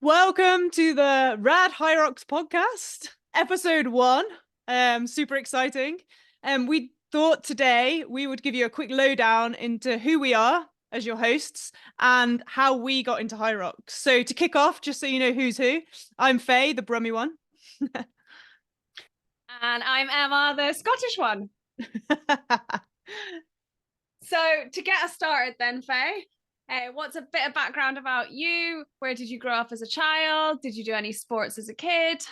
Welcome to the RAD Hyrox Podcast, episode 1. Super exciting. We thought today we would give you a quick lowdown into who we are as your hosts and how we got into Hyrox. So to kick off, just so you know who's who, I'm Faye, the Brummy one. And I'm Emma, the Scottish one. So to get us started then, Faye, what's a bit of background about you? Where did you grow up as a child? Did you do any sports as a kid?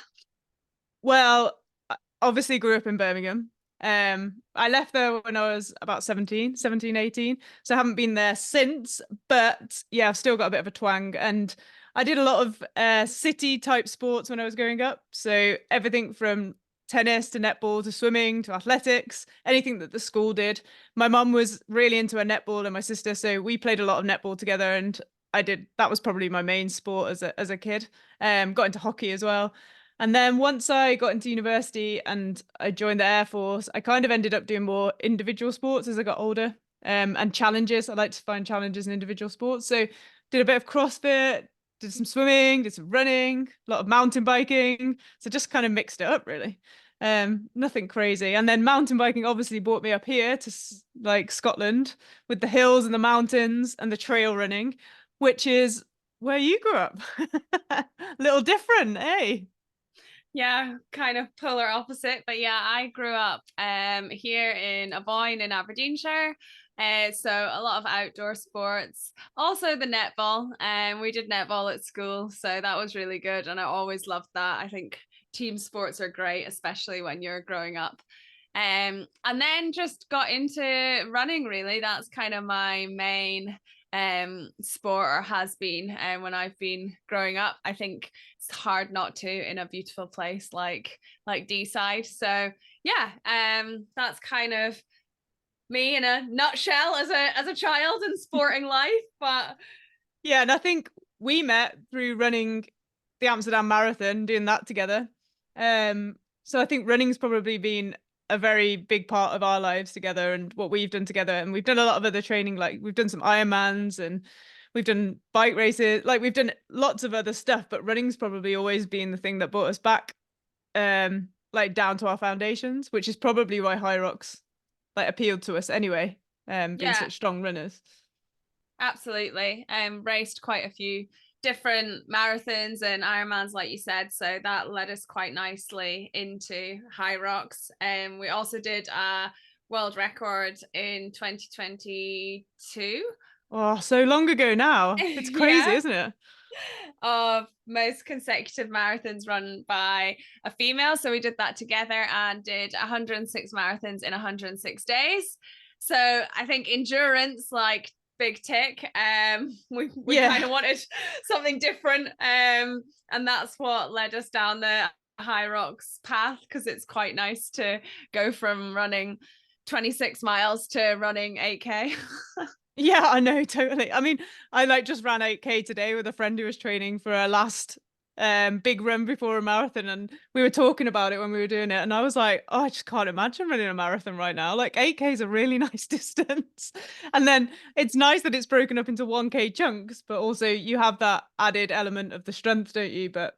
Well, I obviously grew up in Birmingham. I left there when I was about 17, 18. So I haven't been there since, but yeah, I've still got a bit of a twang. And I did a lot of city type sports when I was growing up. So everything from tennis to netball to swimming to athletics, anything that the school did. My mum was really into her netball and my sister, so we played a lot of netball together, and that was probably my main sport as a kid. Got into hockey as well. And then once I got into university and I joined the Air Force, I kind of ended up doing more individual sports as I got older, and challenges. I like to find challenges in individual sports. So did a bit of CrossFit, did some swimming, did some running, a lot of mountain biking. So just kind of mixed it up really. Nothing crazy. And then mountain biking obviously brought me up here to like Scotland with the hills and the mountains and the trail running, which is where you grew up. Little different, eh? Yeah, kind of polar opposite. But yeah, I grew up here in Aboyne in Aberdeenshire. So a lot of outdoor sports. Also the netball. We did netball at school, so that was really good. And I always loved that. I think team sports are great, especially when you're growing up. And then just got into running really. That's kind of my main sport, or has been when I've been growing up. I think it's hard not to in a beautiful place like Deeside. So yeah, that's kind of me in a nutshell as a child in sporting life. But yeah, and I think we met through running the Amsterdam Marathon, doing that together. So I think running's probably been a very big part of our lives together and what we've done together. And we've done a lot of other training, like we've done some Ironmans and we've done bike races, like we've done lots of other stuff, but running's probably always been the thing that brought us back, like down to our foundations, which is probably why Hyrox like appealed to us anyway, being yeah, such strong runners. absolutely. Raced quite a few different marathons and Ironmans, like you said. So that led us quite nicely into Hyrox. And we also did a world record in 2022. Oh, so long ago now. It's crazy, Yeah, isn't it? of most consecutive marathons run by a female. So we did that together and did 106 marathons in 106 days. So I think endurance, like big tick. We Yeah. kind of wanted something different. And that's what led us down the Hyrox path, because it's quite nice to go from running 26 miles to running 8K. Yeah, I know, totally. I mean, I like just ran 8K today with a friend who was training for a last big run before a marathon, and we were talking about it when we were doing it, and I was like, oh, I just can't imagine running a marathon right now. Like 8K is a really nice distance. And then it's nice that it's broken up into 1K chunks, but also you have that added element of the strength, don't you? But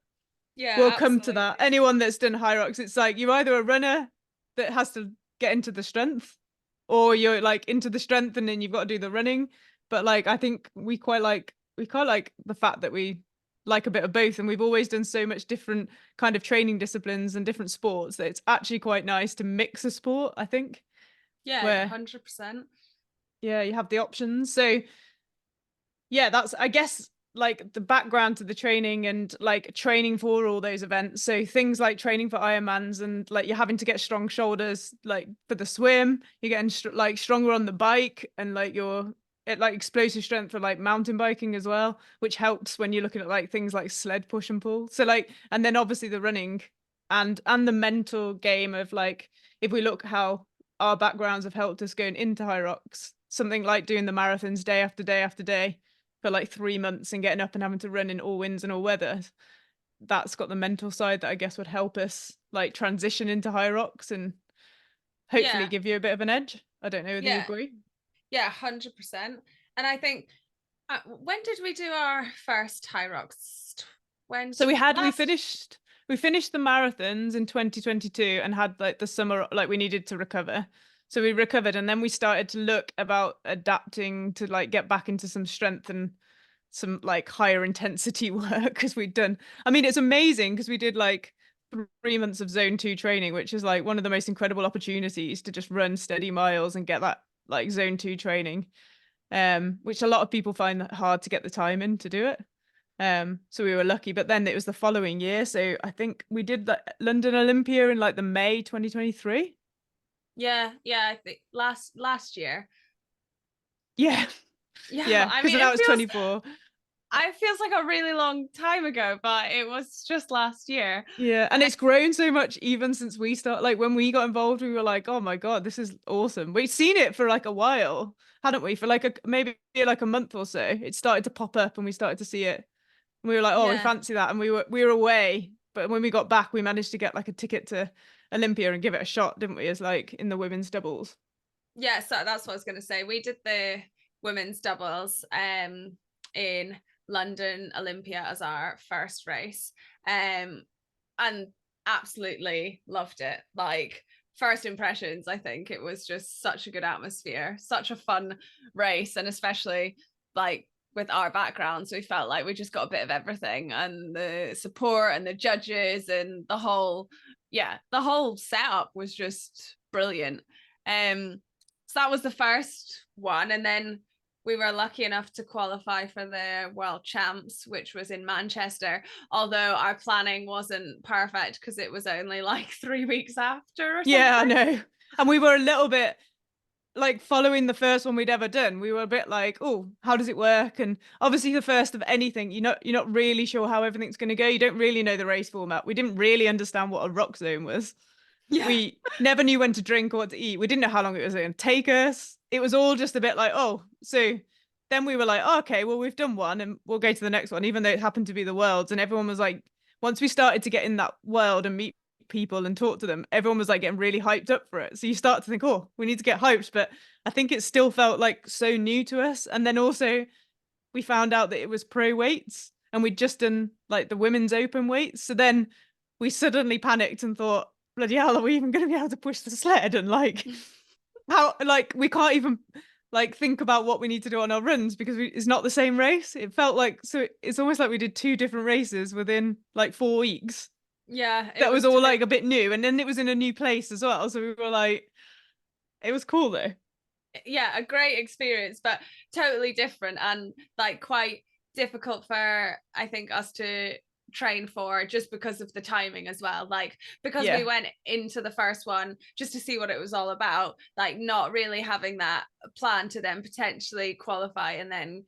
Yeah, we'll come to that. absolutely. Anyone that's done Hyrox, it's like you're either a runner that has to get into the strength, or you're like into the strength and then you've got to do the running. But like I think we quite like the fact that we like a bit of both, and we've always done so much different kind of training disciplines and different sports that it's actually quite nice to mix a sport, I think, Yeah, where 100%. yeah, you have the options. So yeah, that's I guess like the background to the training and like training for all those events. So things like training for Ironmans and like you're having to get strong shoulders like for the swim, you're getting like stronger on the bike, and like your it like explosive strength for like mountain biking as well, which helps when you're looking at like things like sled push and pull. So like, and then obviously the running and the mental game of like, if we look how our backgrounds have helped us going into Hyrox, something like doing the marathons day after day after day for like 3 months and getting up and having to run in all winds and all weather, that's got the mental side that I guess would help us like transition into Hyrox and hopefully Yeah, give you a bit of an edge. I don't know whether you yeah, agree. yeah, 100%. And I think when did we do our first Hyrox? When So we last finished the marathons in 2022 and had like the summer, like we needed to recover. So we recovered, and then we started to look about adapting to like get back into some strength and some like higher intensity work, because we'd done, I mean, it's amazing because we did like 3 months of zone 2 training, which is like one of the most incredible opportunities to just run steady miles and get that like zone 2 training, which a lot of people find hard to get the time in to do it. So we were lucky, but then it was the following year. So I think we did the London Olympia in like the May 2023. yeah, I think last year. Yeah. Yeah, Yeah, I because mean, now it's 24. it feels like a really long time ago, but it was just last year. Yeah, and it's grown so much even since we started. Like when we got involved, we were like, "Oh my God, this is awesome." We'd seen it for like a while, hadn't we? For like maybe like a month or so. It started to pop up, and we started to see it. And we were like, "Oh, we Yeah. fancy that." And we were away, but when we got back, we managed to get like a ticket to Olympia and give it a shot, didn't we? As like in the women's doubles. Yeah, so that's what I was going to say. We did the women's doubles in London Olympia as our first race, and absolutely loved it. Like, first impressions, I think it was just such a good atmosphere, such a fun race, and especially like with our backgrounds, we felt like we just got a bit of everything, and the support and the judges and the whole setup was just brilliant. So that was the first one, and then we were lucky enough to qualify for the World Champs, which was in Manchester, although our planning wasn't perfect because it was only like 3 weeks after or something. Yeah, I know. And we were a little bit like following the first one we'd ever done. We were a bit like, oh, how does it work? And obviously the first of anything, you're not really sure how everything's going to go. You don't really know the race format. We didn't really understand what a rock zone was. Yeah. We never knew when to drink or what to eat. We didn't know how long it was going to take us. It was all just a bit like, oh, so then we were like, oh, okay, well, we've done one and we'll go to the next one, even though it happened to be the Worlds. And everyone was like, once we started to get in that world and meet people and talk to them, everyone was like getting really hyped up for it. So you start to think, oh, we need to get hyped. But I think it still felt like so new to us. And then also we found out that it was pro weights and we'd just done like the women's open weights. So then we suddenly panicked and thought, bloody hell, are we even going to be able to push the sled? And like, how, like, we can't even like think about what we need to do on our runs because it's not the same race. It felt like, so it's almost like we did 2 different races within like 4 weeks. Yeah. That was all like a bit new. And then it was in a new place as well. So we were like, it was cool though. Yeah, a great experience, but totally different and like quite difficult for, I think, us to train for, just because of the timing as well. Like, because we went into the first one just to see what it was all about, like not really having that plan to then potentially qualify and then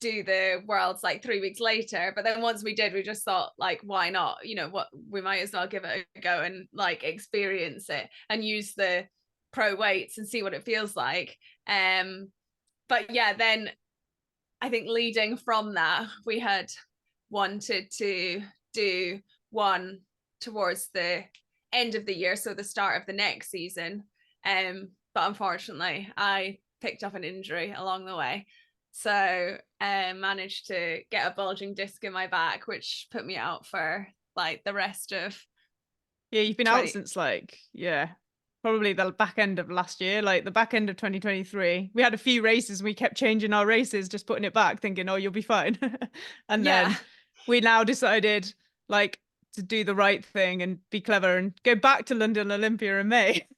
do the worlds like 3 weeks later. But then once we did, we just thought, like, why not? What, we might as well give it a go and like experience it and use the pro weights and see what it feels like. But yeah, then I think leading from that, we had wanted to do one towards the end of the year, so the start of the next season. But unfortunately, I picked up an injury along the way. So managed to get a bulging disc in my back, which put me out for like the rest of you've been out since like probably the back end of last year, like the back end of 2023. We had a few races and we kept changing our races, just putting it back, thinking, oh, you'll be fine. And then we now decided like to do the right thing and be clever and go back to London Olympia in May.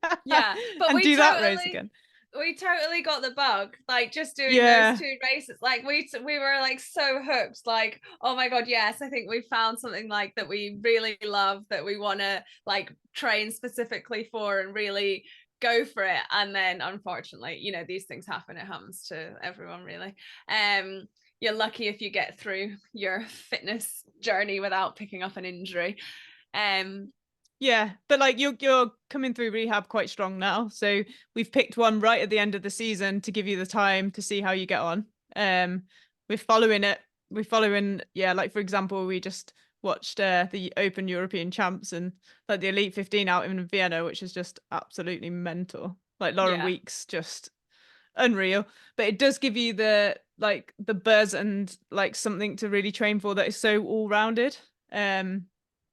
But and do that race again. We totally got the bug, like just doing those 2 races. Like we were like so hooked, like, oh my God, yes, I think we found something like that we really love, that we want to like train specifically for and really go for it. And then unfortunately, these things happen. It happens to everyone really. You're lucky if you get through your fitness journey without picking up an injury. Yeah, but like you're coming through rehab quite strong now. So we've picked one right at the end of the season to give you the time to see how you get on. We're following it. We're following, like for example, we just watched the Open European Champs and like the Elite 15 out in Vienna, which is just absolutely mental. Like Lauren Weeks, just unreal. But it does give you the like the buzz and like something to really train for that is so all-rounded,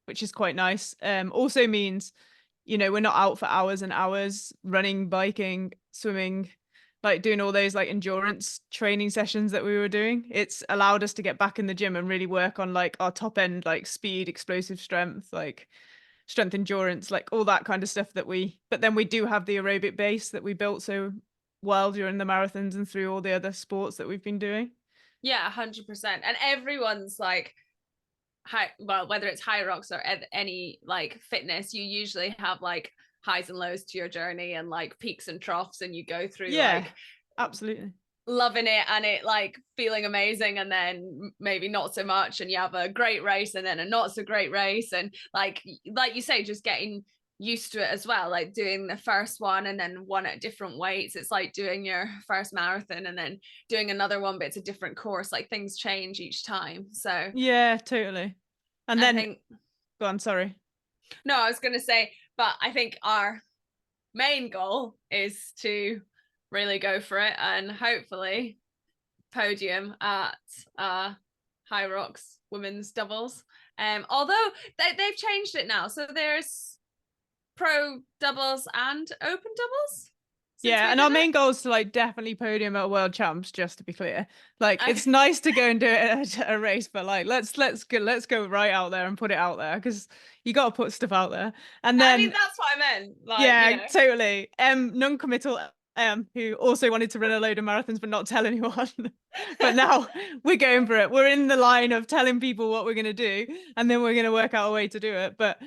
which is quite nice. Also means, you know, we're not out for hours and hours running, biking, swimming, like doing all those like endurance training sessions that we were doing. It's allowed us to get back in the gym and really work on like our top end, like speed, explosive strength, like strength endurance, like all that kind of stuff but then we do have the aerobic base that we built so well during the marathons and through all the other sports that we've been doing. Yeah, 100%. And everyone's like, well, whether it's Hyrox or any like fitness, you usually have like highs and lows to your journey and like peaks and troughs, and you go through like absolutely loving it and it like feeling amazing, and then maybe not so much, and you have a great race and then a not so great race, and like you say, just getting used to it as well, like doing the first one and then one at different weights. It's like doing your first marathon and then doing another one, but it's a different course. Like things change each time. So yeah, totally. And I then think, go on, sorry. no, I was going to say, but I think our main goal is to really go for it and hopefully podium at Hyrox women's doubles. Although they've changed it now, so there's pro doubles and open doubles. Yeah, and our main goal is to like definitely podium at World Champs, just to be clear. Like Okay. it's nice to go and do it at a race, but like let's go right out there and put it out there, because you got to put stuff out there. And then I mean, that's what I meant. Like, yeah, you know. totally. Non-committal who also wanted to run a load of marathons but not tell anyone. But now we're going for it. We're in the line of telling people what we're going to do, and then we're going to work out a way to do it. But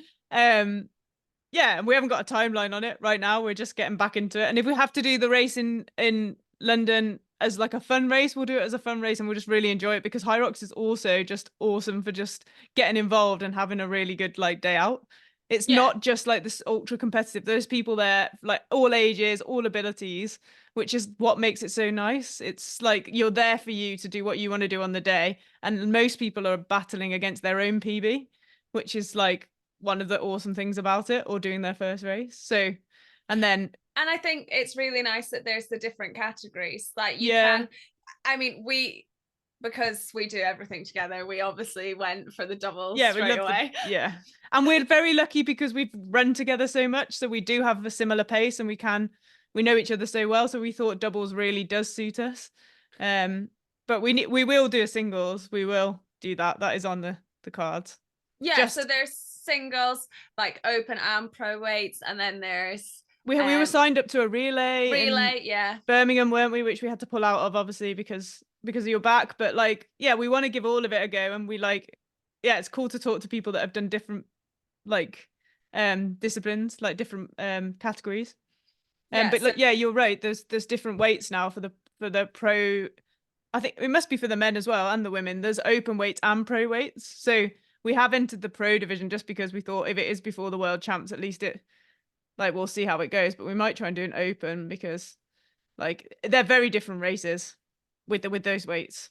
yeah, we haven't got a timeline on it right now. We're just getting back into it. And if we have to do the race in London as like a fun race, we'll do it as a fun race, and we'll just really enjoy it, because Hyrox is also just awesome for just getting involved and having a really good like day out. It's not just like this ultra competitive. There's people there like all ages, all abilities, which is what makes it so nice. It's like you're there for you to do what you want to do on the day. And most people are battling against their own PB, which is like one of the awesome things about it, or doing their first race. So, and I think it's really nice that there's the different categories. Like you can, I mean, because we do everything together, we obviously went for the doubles straight away. And we're very lucky because we've run together so much, so we do have a similar pace, and we know each other so well, so we thought doubles really does suit us. But we will do a singles. We will do that is on the cards. So there's singles, like open and pro weights, and then there's we were signed up to a relay in Birmingham, weren't we, which we had to pull out of, obviously, because of your back. But like, yeah, we want to give all of it a go, and we like, yeah, it's cool to talk to people that have done different like disciplines, like different categories. But like, yeah, you're right, there's different weights now for the pro. I think it must be for the men as well and the women. There's open weights and pro weights, so we have entered the pro division just because we thought if it is before the World Champs, at least it, like, we'll see how it goes. But we might try and do an open, because like they're very different races with those weights.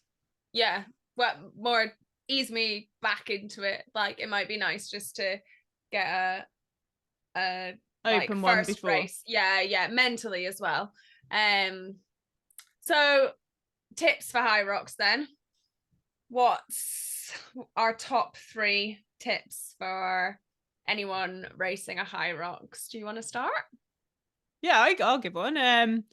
Yeah, well, more ease me back into it. Like it might be nice just to get a open like one first before. race. Yeah, mentally as well. So tips for Hyrox then. What's our top 3 tips for anyone racing a Hyrox? Do you want to start? Yeah, I'll give one.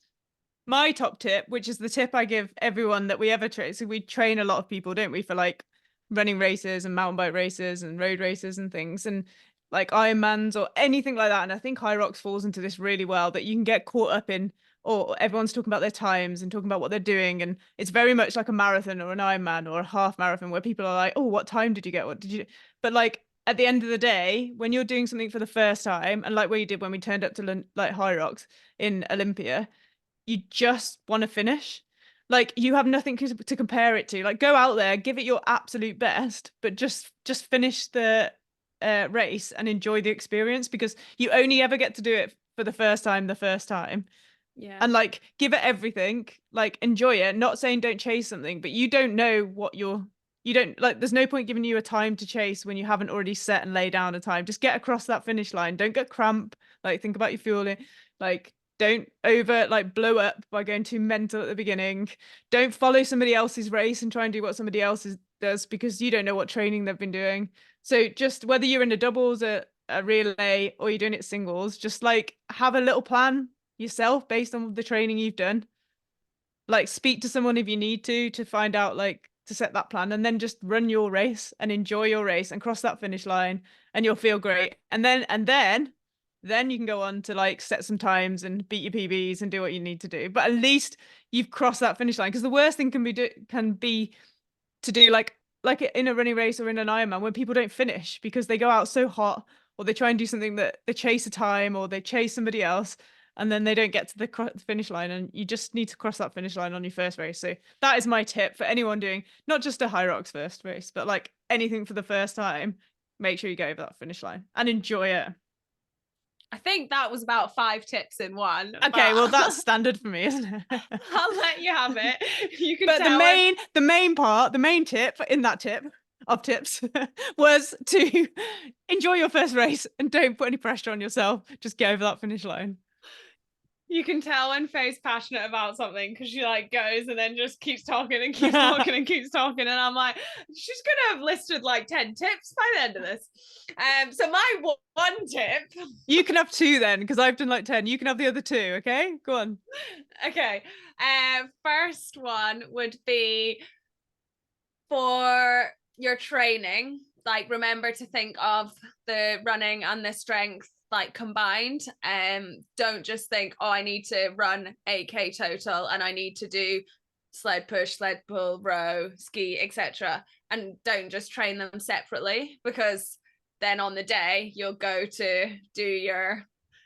My top tip, which is the tip I give everyone that we ever train. So we train a lot of people, don't we, for like running races and mountain bike races and road races and things, and like Ironmans or anything like that. And I think Hyrox falls into this really well, that you can get caught up in, or everyone's talking about their times and talking about what they're doing. And it's very much like a marathon or an Ironman or a half marathon, where people are like, oh, what time did you get? What did you? But like at the end of the day, when you're doing something for the first time, and like what you did when we turned up to like Hyrox in Olympia, you just want to finish. Like you have nothing to compare it to. Like go out there, give it your absolute best, but just finish the race and enjoy the experience, because you only ever get to do it for the first time. Yeah. And like give it everything, like enjoy it. Not saying don't chase something, but you don't know what you don't like. There's no point giving you a time to chase when you haven't already set and lay down a time. Just get across that finish line. Don't get cramp. Like think about your fueling. Like Don't blow up by going too mental at the beginning. Don't follow somebody else's race and try and do what somebody else does, because you don't know what training they've been doing. So just whether you're in a doubles, a relay, or you're doing it singles, just like have a little plan yourself based on the training you've done. Like speak to someone if you need to find out, like, to set that plan, and then just run your race and enjoy your race and cross that finish line, and you'll feel great. And then you can go on to like set some times and beat your PBs and do what you need to do. But at least you've crossed that finish line, because the worst thing can be to do like in a running race or in an Ironman, when people don't finish because they go out so hot, or they try and do something that they chase a time, or they chase somebody else, and then they don't get to the finish line. And you just need to cross that finish line on your first race. So that is my tip for anyone doing not just a Hyrox first race, but like anything for the first time. Make sure you go over that finish line and enjoy it. I think that was about 5 tips in one. Okay, well, that's standard for me, isn't it? I'll let you have it. You can. But the main tip in that tip of tips was to enjoy your first race and don't put any pressure on yourself. Just get over that finish line. You can tell when Faye's passionate about something, because she like goes and then just keeps talking and keeps talking and keeps talking, and I'm like, she's gonna have listed like 10 tips by the end of this. So my one tip. You can have 2 then, because I've done like 10. You can have the other 2. Okay, go on. Okay. First one would be for your training. Like, remember to think of the running and the strength like combined. Don't just think, oh, I need to run 8k total and I need to do sled push, sled pull, row, ski, etc. And don't just train them separately, because then on the day you'll go to do your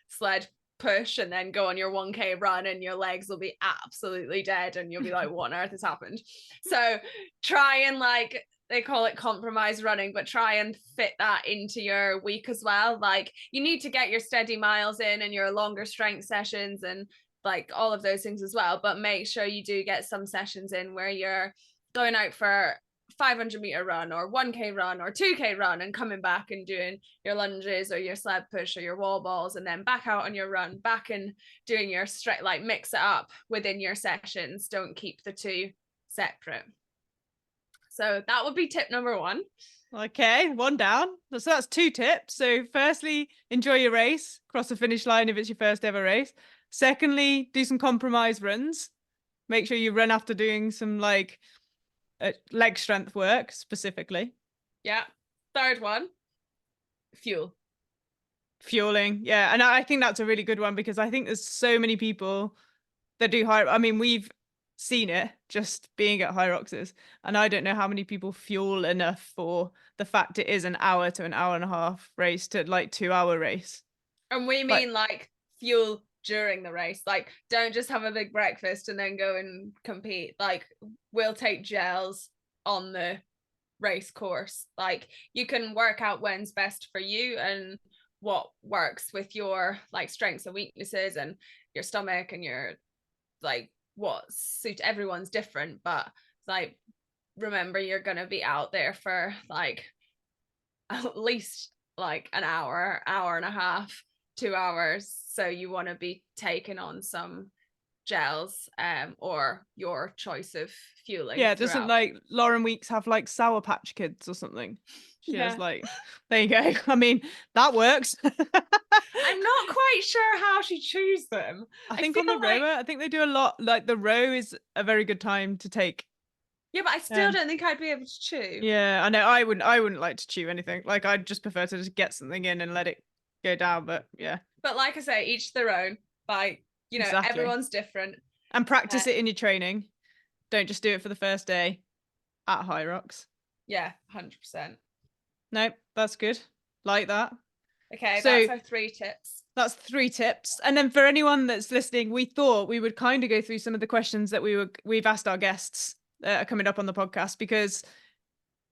sled push and then go on your 1k run and your legs will be absolutely dead and you'll be like, what on earth has happened? So try and, like, they call it compromise running, but try and fit that into your week as well. Like, you need to get your steady miles in and your longer strength sessions and like all of those things as well, but make sure you do get some sessions in where you're going out for 500-meter run or 1k run or 2k run and coming back and doing your lunges or your sled push or your wall balls, and then back out on your run, back and doing your straight, like mix it up within your sessions. Don't keep the 2 separate. So that would be tip number 1. Okay, 1 down. So that's 2 tips. So firstly, enjoy your race, cross the finish line if it's your first ever race. Secondly, do some compromise runs. Make sure you run after doing some like leg strength work specifically. Yeah. Third one, fueling. Yeah. And I think that's a really good one, because I think there's so many people that do high. I mean, we've seen it just being at Hyrox's, and I don't know how many people fuel enough for the fact it is an hour to an hour and a half race to like 2-hour race. And we mean like fuel during the race. Like, don't just have a big breakfast and then go and compete. Like, we'll take gels on the race course. Like, you can work out when's best for you and what works with your like strengths and weaknesses and your stomach and your like what suits everyone's different, but like, remember, you're gonna be out there for like at least like an hour and a half, 2 hours, so you want to be taking on some gels or your choice of fueling. Yeah, doesn't like Lauren Weeks have like Sour Patch Kids or something? She has like, there you go. I mean, that works. I'm not quite sure how she chews them. I think on the rower, I think they do a lot. Like, the row is a very good time to take. Yeah, but I still don't think I'd be able to chew. Yeah, I know. I wouldn't like to chew anything. Like, I'd just prefer to just get something in and let it go down. But yeah. But like I say, each their own. Like, you know, exactly. Everyone's different. And practice it in your training. Don't just do it for the first day at Hyrox. Yeah, 100%. Nope, that's good. Like that. Okay, so that's our 3 tips. That's 3 tips. And then for anyone that's listening, we thought we would kind of go through some of the questions that we've asked our guests that are coming up on the podcast, because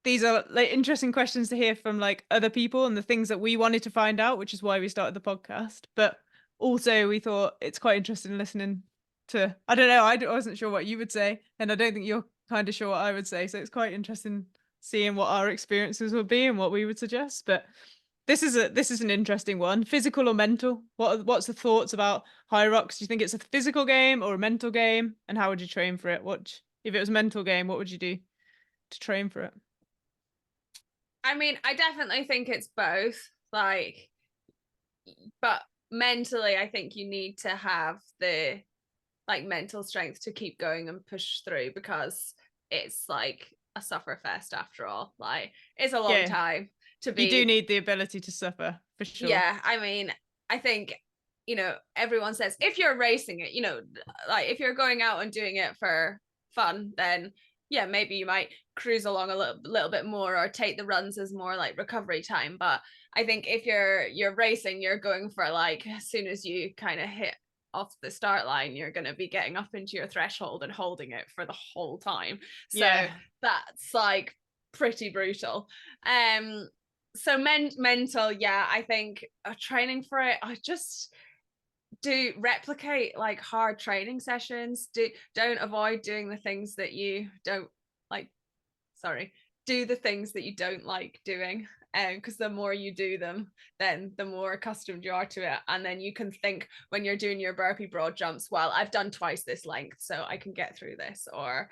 these are like interesting questions to hear from like other people and the things that we wanted to find out, which is why we started the podcast. But also we thought it's quite interesting listening to, I don't know, I wasn't sure what you would say, and I don't think you're kind of sure what I would say. So it's quite interesting seeing what our experiences would be and what we would suggest. But This is an interesting one. Physical or mental? What's the thoughts about Hyrox? Do you think it's a physical game or a mental game? And how would you train for it? If it was a mental game, what would you do to train for it? I mean, I definitely think it's both. Like, but mentally, I think you need to have the like mental strength to keep going and push through, because it's like a suffer fest after all. Like, it's a long Yeah, time to you do be. need the ability to suffer for sure. Yeah, I mean, I think, everyone says if you're racing it, like if you're going out and doing it for fun, then yeah, maybe you might cruise along a little bit more, or take the runs as more like recovery time. But I think if you're racing, you're going for, like, as soon as you kind of hit off the start line, you're going to be getting up into your threshold and holding it for the whole time. So Yeah. that's like pretty brutal. So mental, yeah, I think training for it, I just do replicate like hard training sessions. Don't avoid doing the things that you don't like. Sorry, do the things that you don't like doing. Because the more you do them, then the more accustomed you are to it. And then you can think, when you're doing your burpee broad jumps, well, I've done twice this length, so I can get through this. Or,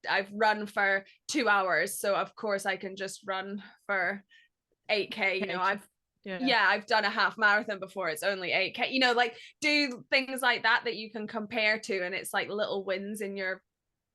I've run for 2 hours, so of course I can just run for 8K. Yeah. I've done a half marathon before, it's only 8K. Like, do things like that you can compare to, and it's like little wins in your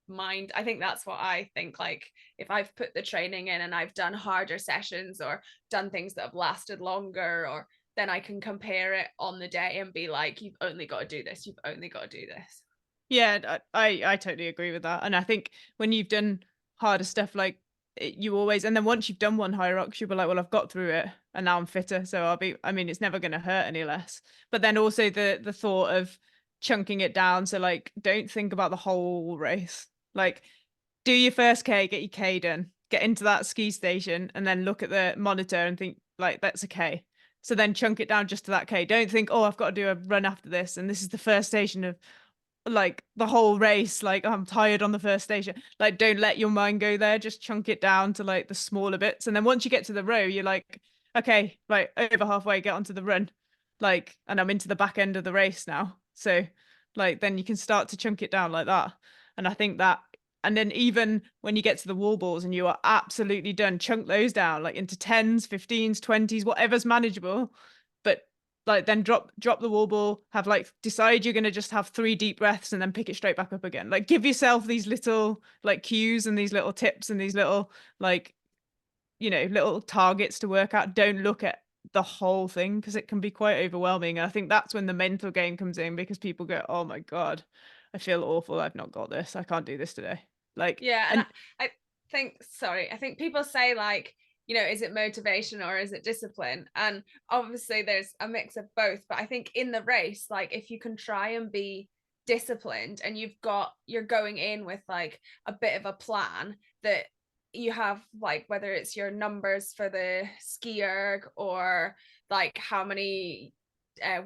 mind. I think that's what I think. Like, if I've put the training in and I've done harder sessions or done things that have lasted longer, or then I can compare it on the day and be like, you've only got to do this, you've only got to do this. Yeah, I totally agree with that. And I think when you've done harder stuff, like you always, and then once you've done one Hyrox, you'll be like, well, I've got through it and now I'm fitter. So I mean, it's never going to hurt any less. But then also the thought of chunking it down. So like, don't think about the whole race. Like, do your first K, get your K done, get into that ski station, and then look at the monitor and think, like, that's a K. So then chunk it down just to that K. Don't think, oh, I've got to do a run after this, and this is the first station of like the whole race. Like, I'm tired on the first station. Like, don't let your mind go there. Just chunk it down to like the smaller bits, and then once you get to the row, you're like, okay, like over halfway, get onto the run. Like, and I'm into the back end of the race now. So, like, then you can start to chunk it down like that. And I think that, and then even when you get to the wall balls and you are absolutely done, chunk those down like into 10s, 15s, 20s, whatever's manageable. But like, then drop the wall ball, have like, decide you're going to just have 3 deep breaths and then pick it straight back up again. Like, give yourself these little like cues and these little tips and these little like, little targets to work out. Don't look at the whole thing, because it can be quite overwhelming. And I think that's when the mental game comes in, because people go, oh my God, I feel awful, I've not got this, I can't do this today. Like, Yeah, and and I think people say, like, is it motivation or is it discipline? And obviously there's a mix of both, but I think in the race, like, if you can try and be disciplined, and you're going in with like a bit of a plan, that you have, like, whether it's your numbers for the skier, or like how many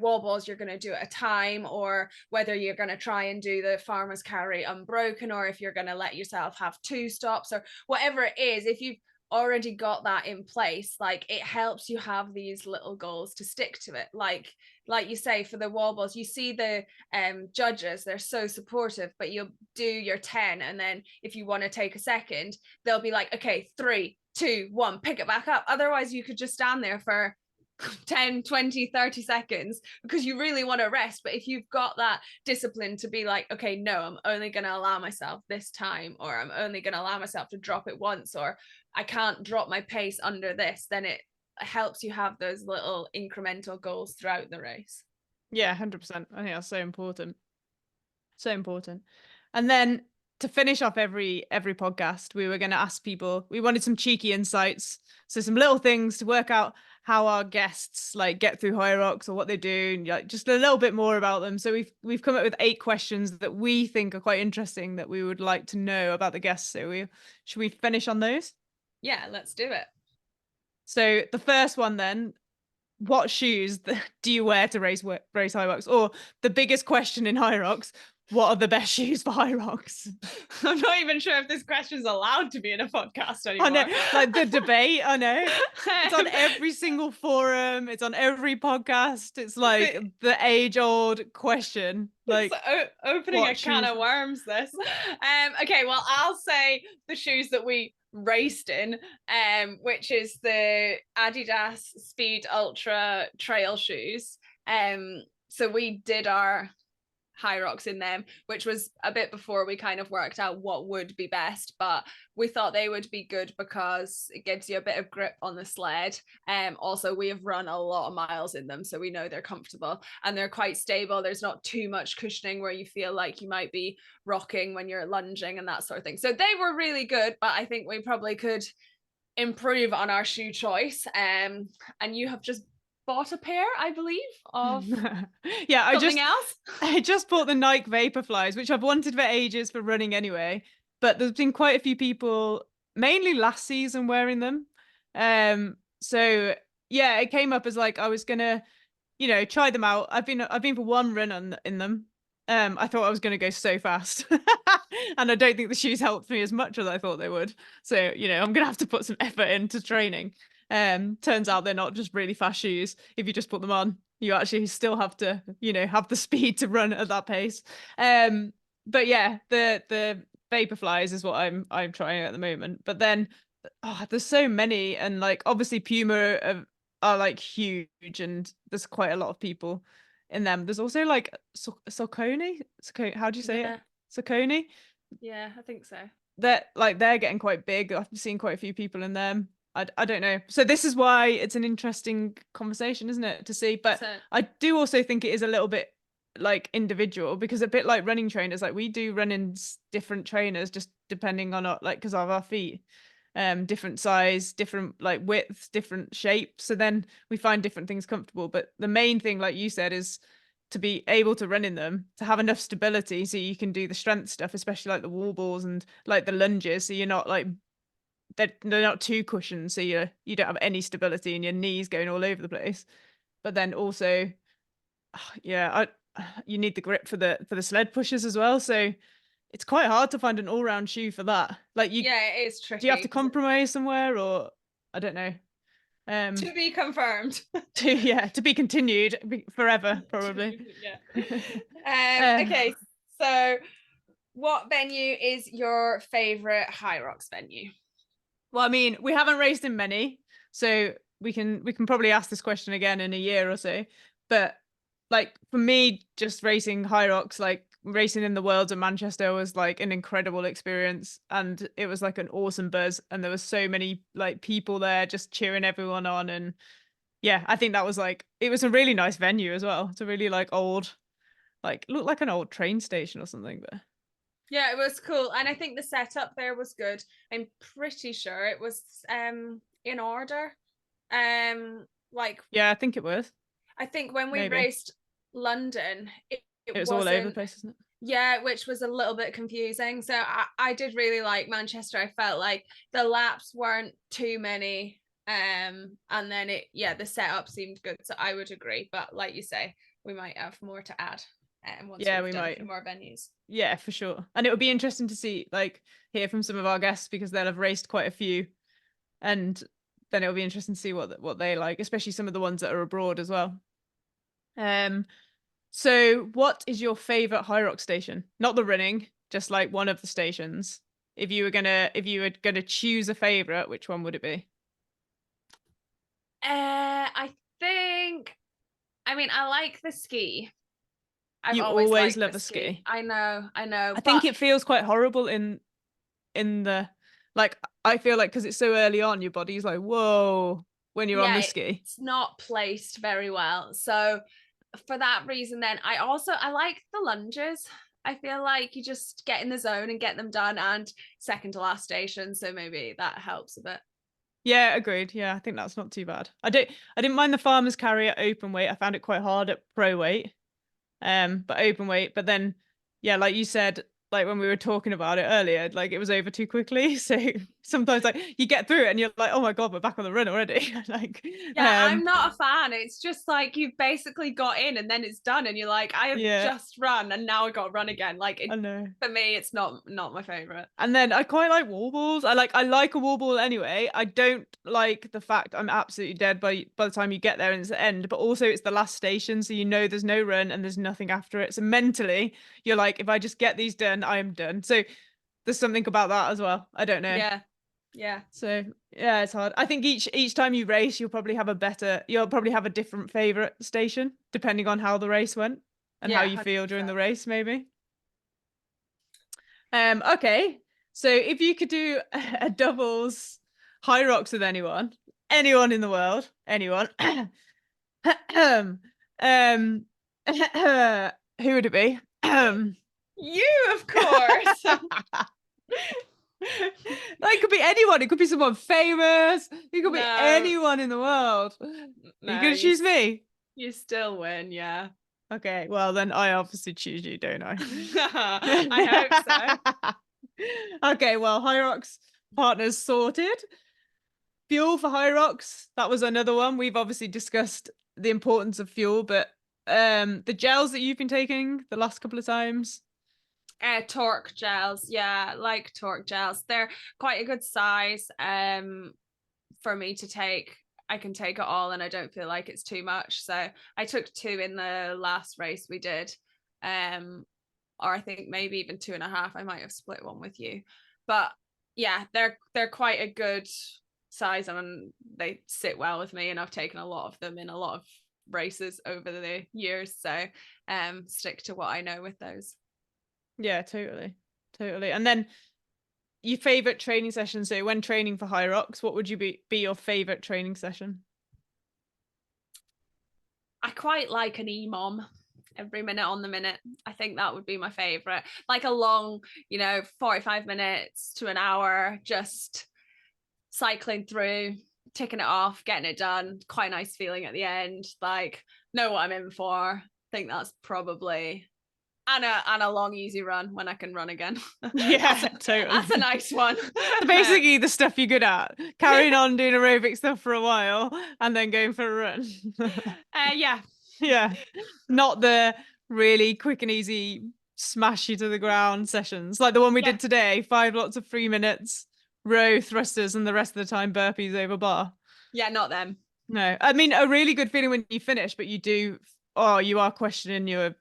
wall balls you're going to do at a time, or whether you're going to try and do the farmer's carry unbroken, or if you're going to let yourself have 2 stops, or whatever it is. If you've already got that in place, like, it helps you have these little goals to stick to it. Like you say, for the wall balls, you see the judges, they're so supportive, but you'll do your 10, and then if you want to take a second, they'll be like, okay, 3, 2, 1, pick it back up. Otherwise you could just stand there for 10, 20, 30 seconds because you really want to rest. But if you've got that discipline to be like, okay, no, I'm only going to allow myself this time, or I'm only going to allow myself to drop it once, or I can't drop my pace under this, then it helps you have those little incremental goals throughout the race. yeah, 100%. I think that's so important. So important. And then to finish off every podcast, we were going to ask people, we wanted some cheeky insights, so some little things to work out how our guests like get through Hyrox, or what they do, and like just a little bit more about them. So we've come up with 8 questions that we think are quite interesting that we would like to know about the guests. So should we finish on those? Yeah, let's do it. So the first one then, what shoes do you wear to race Hyrox? Or the biggest question in Hyrox, what are the best shoes for Hyrox? I'm not even sure if this question's allowed to be in a podcast anymore. I know, like the debate, I know. It's on every single forum. It's on every podcast. It's like the age-old question. Like opening a can of worms, this. Okay, well, I'll say the shoes that we raced in, which is the Adidas Speed Ultra trail shoes. So we did our Hyrox in them, which was a bit before we kind of worked out what would be best, but we thought they would be good because it gives you a bit of grip on the sled. Also, we have run a lot of miles in them, so we know they're comfortable and they're quite stable. There's not too much cushioning where you feel like you might be rocking when you're lunging and that sort of thing. So they were really good, but I think we probably could improve on our shoe choice. And you have just bought a pair, I believe, of yeah, something else. I just bought the Nike Vaporflies, which I've wanted for ages for running anyway. But there's been quite a few people, mainly last season, wearing them. So yeah, it came up as like I was gonna, try them out. I've been for one run in them. I thought I was gonna go so fast, and I don't think the shoes helped me as much as I thought they would. So I'm gonna have to put some effort into training. Turns out they're not just really fast shoes. If you just put them on, you actually still have to, have the speed to run at that pace. But yeah, the Vaporflies is what I'm trying at the moment. But then, there's so many, and like obviously Puma are like huge, and there's quite a lot of people in them. There's also like Saucony. How do you say it? Saucony. Yeah, I think so. They're getting quite big. I've seen quite a few people in them. I don't know. So this is why it's an interesting conversation, isn't it, to see? But I do also think it is a little bit like individual, because a bit like running trainers, like we do run in different trainers just depending on because of our feet, different size, different like widths, different shapes. So then we find different things comfortable. But the main thing, like you said, is to be able to run in them, to have enough stability so you can do the strength stuff, especially like the wall balls and like the lunges. So you're not like they're not too cushioned, so you don't have any stability and your knees going all over the place. But then also, you need the grip for the sled pushers as well. So it's quite hard to find an all-round shoe for that. Like it is tricky. Do you have to compromise somewhere, or I don't know? To be confirmed. To be continued forever, probably. Okay, so what venue is your favorite Hyrox venue? Well, I mean, we haven't raced in many, so we can probably ask this question again in a year or so. But like for me, just racing Hyrox, like racing in the Worlds of Manchester was like an incredible experience, and it was like an awesome buzz, and there was so many like people there just cheering everyone on. And yeah, I think that was like, it was a really nice venue as well. It's a really like old, like looked like an old train station or something. But yeah, it was cool, and I think the setup there was good. I'm pretty sure it was in order. Like yeah, I think it was. I think when we raced London, it was all over the place, isn't it? Yeah, which was a little bit confusing. So I did really like Manchester. I felt like the laps weren't too many, and then the setup seemed good. So I would agree, but like you say, we might have more to add. Once we might a few more venues. Yeah, for sure. And it would be interesting to see, like, hear from some of our guests, because they'll have raced quite a few, and then it'll be interesting to see what they like, especially some of the ones that are abroad as well. So what is your favorite Hyrox station? Not the running, just like one of the stations. If you were gonna choose a favorite, which one would it be? I think, I mean, I like the ski. You always love a ski. I know. I think it feels quite horrible in the, like, I feel like because it's so early on, your body's like, whoa, when you're on the ski. It's not placed very well. So for that reason, then I like the lunges. I feel like you just get in the zone and get them done, and second to last station. So maybe that helps a bit. Yeah, agreed. Yeah, I think that's not too bad. I didn't mind the farmer's carry at open weight. I found it quite hard at pro weight. But open weight, but then yeah, like you said, like when we were talking about it earlier, like it was over too quickly. So sometimes like you get through it and you're like, oh my God, we're back on the run already. Like, Yeah, I'm not a fan. It's just like you've basically got in and then it's done, and you're like, I have just run and now I got to run again. Like, I know. For me, it's not my favorite. And then I quite like wall balls. I like a wall ball anyway. I don't like the fact I'm absolutely dead by the time you get there and it's the end, but also it's the last station, so you know there's no run and there's nothing after it. So mentally, you're like, if I just get these done, I am done. So there's something about that as well. I don't know. Yeah. Yeah. So yeah, it's hard. I think each time you race, you'll probably have a different favorite station depending on how the race went and how you feel during the race, maybe. Okay. So if you could do a doubles Hyrox with anyone in the world, anyone, who would it be? You, of course. It could be anyone. It could be someone famous. It could be anyone in the world. No, you gonna choose me? You still win, yeah. Okay, well then I obviously choose you, don't I? I hope so. Okay, well, Hyrox partners sorted. Fuel for Hyrox, that was another one. We've obviously discussed the importance of fuel, but the gels that you've been taking the last couple of times. Torque gels, yeah, like torque gels. They're quite a good size for me to take. I can take it all and I don't feel like it's too much. So I took 2 in the last race we did. Or I think maybe even 2.5. I might have split one with you. But yeah, they're quite a good size and they sit well with me, and I've taken a lot of them in a lot of races over the years. So stick to what I know with those. Yeah, totally. And then your favorite training session. So when training for Hyrox, what would you be your favorite training session? I quite like an EMOM, every minute on the minute. I think that would be my favorite. Like a long, 45 minutes to an hour, just cycling through, ticking it off, getting it done. Quite a nice feeling at the end. Like, know what I'm in for. I think that's probably and a long easy run when I can run again. Yeah, totally. That's a nice one. Basically the stuff you're good at. Carrying on doing aerobic stuff for a while and then going for a run. Yeah. Yeah. Not the really quick and easy smash you to the ground sessions. Like the one we did today, 5 lots of 3 minutes, row thrusters, and the rest of the time burpees over bar. Yeah, not them. No. I mean, a really good feeling when you finish, but you are questioning your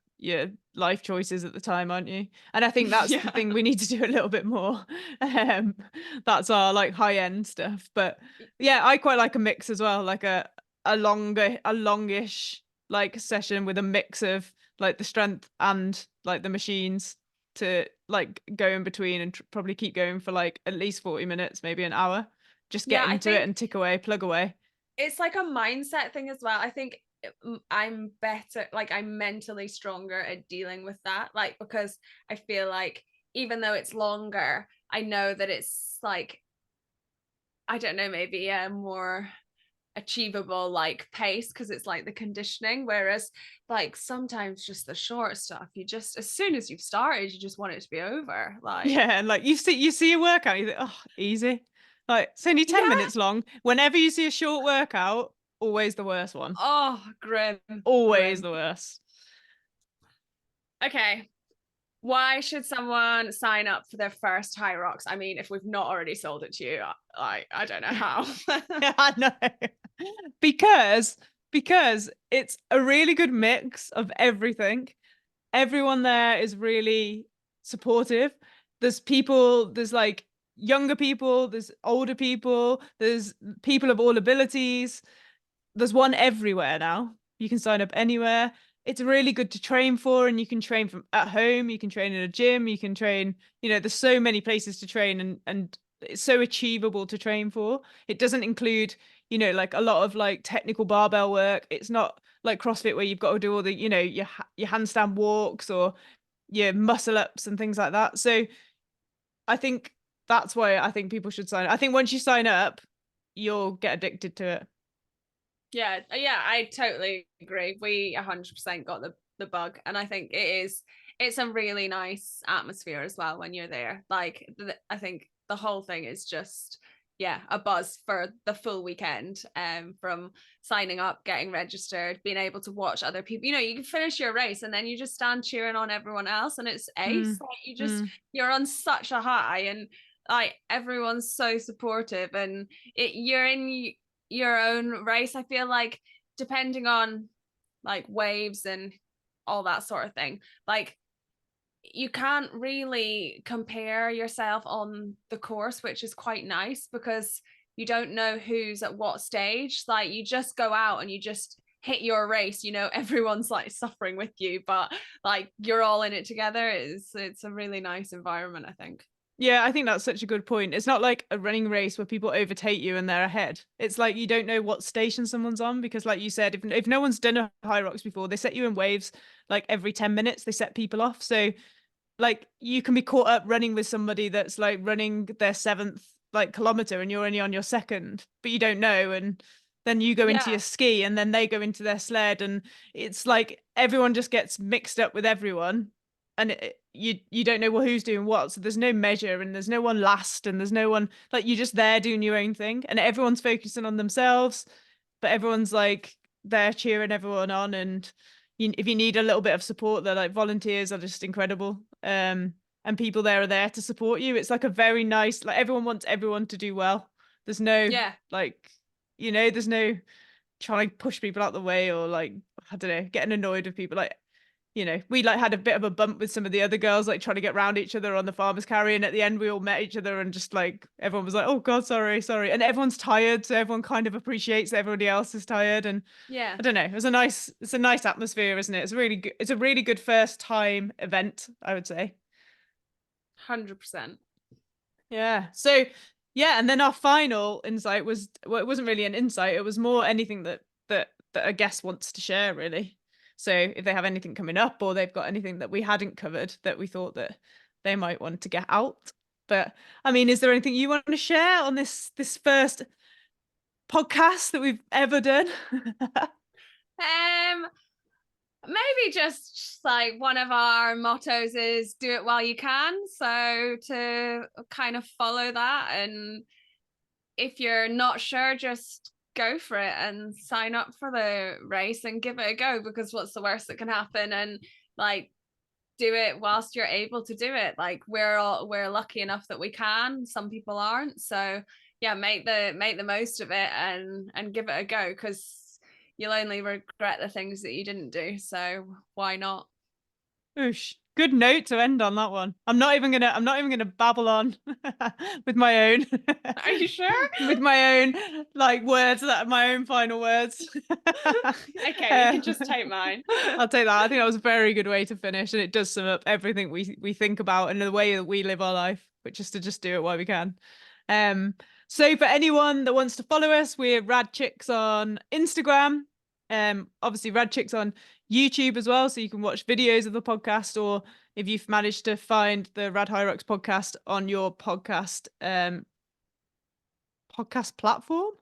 life choices at the time, aren't you? And I think that's the thing we need to do a little bit more. That's our like high end stuff. But yeah, I quite like a mix as well, like a longish like session with a mix of like the strength and like the machines to like go in between and probably keep going for like at least 40 minutes, maybe an hour. Just get into it and tick away, plug away. It's like a mindset thing as well. I think I'm better, like I'm mentally stronger at dealing with that, like because I feel like even though it's longer, I know that it's like, I don't know, maybe a more achievable like pace because it's like the conditioning, whereas like sometimes just the short stuff, you just, as soon as you've started, you just want it to be over. Like and like you see a workout, you think, oh, easy, like it's only 10 minutes long. Whenever you see a short workout, always the worst one. Oh, grim. Always the worst. Okay. Why should someone sign up for their first Hyrox? I mean, if we've not already sold it to you, I don't know how. I know. Because it's a really good mix of everything. Everyone there is really supportive. There's like younger people, there's older people, there's people of all abilities. There's one everywhere now. You can sign up anywhere. It's really good to train for, and you can train from at home, you can train in a gym, you can train, there's so many places to train, and it's so achievable to train for. It doesn't include, like a lot of like technical barbell work. It's not like CrossFit where you've got to do all the, your handstand walks or your muscle ups and things like that. So I think that's why I think people should sign up. I think once you sign up, you'll get addicted to it. Yeah, I totally agree. We 100% got the bug, and I think it's a really nice atmosphere as well when you're there. Like I think the whole thing is just a buzz for the full weekend, from signing up, getting registered, being able to watch other people. You know, you can finish your race and then you just stand cheering on everyone else, and it's ace. Like you're on such a high, and like everyone's so supportive, and you're in your own race. I feel like, depending on like waves and all that sort of thing, like you can't really compare yourself on the course, which is quite nice because you don't know who's at what stage. Like you just go out and you just hit your race, you know, everyone's like suffering with you, but like you're all in it together. It's a really nice environment, I think. Yeah, I think that's such a good point. It's not like a running race where people overtake you and they're ahead. It's like you don't know what station someone's on, because like you said, if no one's done a Hyrox before, they set you in waves like every 10 minutes, they set people off. So like you can be caught up running with somebody that's like running their 7th like kilometer and you're only on your 2nd, but you don't know. And then you go into your ski and then they go into their sled, and it's like everyone just gets mixed up with everyone, and you don't know who's doing what. So there's no measure and there's no one last and there's no one, like you're just there doing your own thing and everyone's focusing on themselves, but everyone's like there cheering everyone on. And if you need a little bit of support, they're like, volunteers are just incredible. And people there are there to support you. It's like a very nice, like everyone wants everyone to do well. There's no like, you know, there's no trying to push people out the way or like, I don't know, getting annoyed with people. Like, you know, we like had a bit of a bump with some of the other girls, like trying to get around each other on the farmer's carry. And at the end, we all met each other and just like, everyone was like, oh God, sorry. And everyone's tired. So everyone kind of appreciates that everybody else is tired. And I don't know, it's a nice atmosphere, isn't it? It's really good. It's a really good first time event, I would say. 100%. Yeah. So yeah. And then our final insight was, well, it wasn't really an insight. It was more anything that a guest wants to share, really. So if they have anything coming up or they've got anything that we hadn't covered that we thought that they might want to get out. But I mean, is there anything you want to share on this first podcast that we've ever done? Maybe just like one of our mottos is do it while you can. So to kind of follow that, and if you're not sure, just go for it and sign up for the race and give it a go, because what's the worst that can happen? And like do it whilst you're able to do it. Like we're lucky enough that we can, some people aren't. So yeah, make the most of it and give it a go, because you'll only regret the things that you didn't do. So why not? Oosh. Good note to end on that one. I'm not even gonna babble on with my own. Are you sure? With my own like words, that are my own final words. Okay, you can just take mine. I'll take that. I think that was a very good way to finish, and it does sum up everything we think about and the way that we live our life, which is to just do it while we can. So for anyone that wants to follow us, we're RAD Chix on Instagram. Obviously RAD Chix on YouTube as well, so you can watch videos of the podcast, or if you've managed to find the RAD Hyrox podcast on your podcast platform,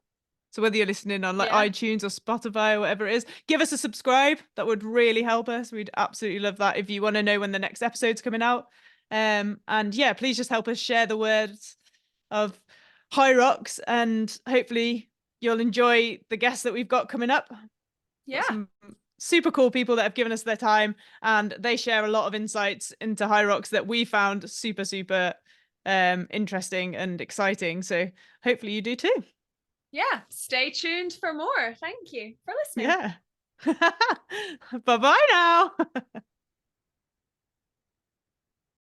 so whether you're listening on like iTunes or Spotify or whatever it is, give us a subscribe. That would really help us. We'd absolutely love that if you want to know when the next episode's coming out. And yeah, please just help us share the words of Hyrox, and hopefully you'll enjoy the guests that we've got coming up. Some super cool people that have given us their time, and they share a lot of insights into Hyrox that we found super interesting and exciting. So hopefully you do too. Yeah, stay tuned for more. Thank you for listening. Yeah. Bye-bye now.